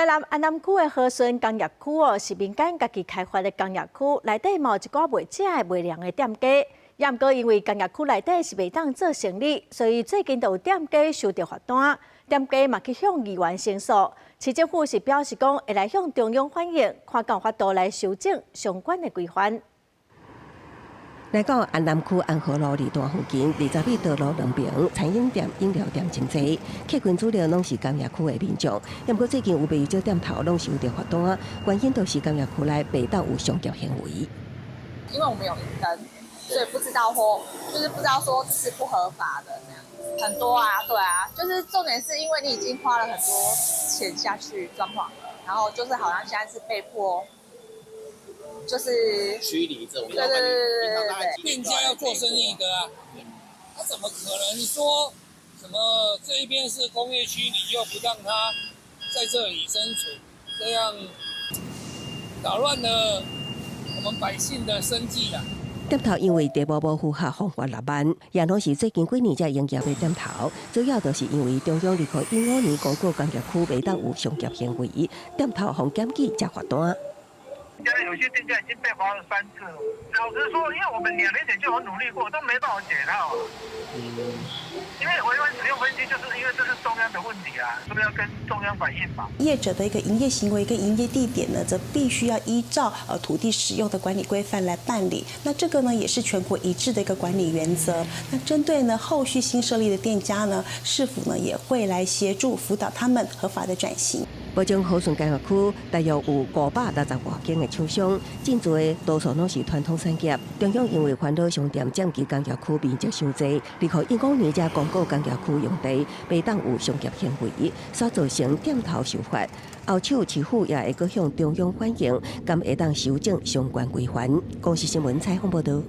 台南安南区的和顺工业区是民间家己开发的工业区，内底嘛有一寡卖正的卖凉的店家。也毋过因为工业区内底是袂当做生意，所以最近就有店家收到罚单，店家嘛去向议员申诉。市政府是表示讲会来向中央反映，看港法度来修正相关的规范。来到安南区安和路二段附近20米道路两边，餐饮店、饮料店真多，客群主要拢是工业区的民众。不过最近有不少店头拢收到罚单，原因都是工业区内袂当有商业行为。因为我们有银灯，所以不知道说这是不合法的这样子，很多啊，对啊，就是重点是因为你已经花了很多钱下去装潢了，然后就是好像现在是被迫。就是驱离这种，对，店家要做生意的啊，他怎么可能说什么这一边是工业区，你就不让他在这里生存，这样打乱了我们百姓的生计啊。店头因为地无保护下罚款6万，也拢是最近几年才营业的店头，主要就是因为中央离开15年公告工业区袂当有商业行为，店头互检举才罚单。现在有些店家已经被罚了3次了。老实说，因为我们2年前就很努力过，都没办法解套。因为回温使用分析，就是因为这是中央的问题啊，所以要跟中央反映嘛。业者的一个营业行为跟营业地点呢，则必须要依照土地使用的管理规范来办理。那这个呢，也是全国一致的一个管理原则。那针对呢后续新设立的店家呢，市府呢也会来协助辅导他们合法的转型。目前和顺工业区大约有560多间的厂商，真多数拢是传统产业。中央因为烦恼商店占据工业区面积伤济，2015年才公告工业区用地袂当有商业行为，所造成店头受罚。后手市府也会阁向中央反映，敢会当修正相关规范。公视新闻采访报道。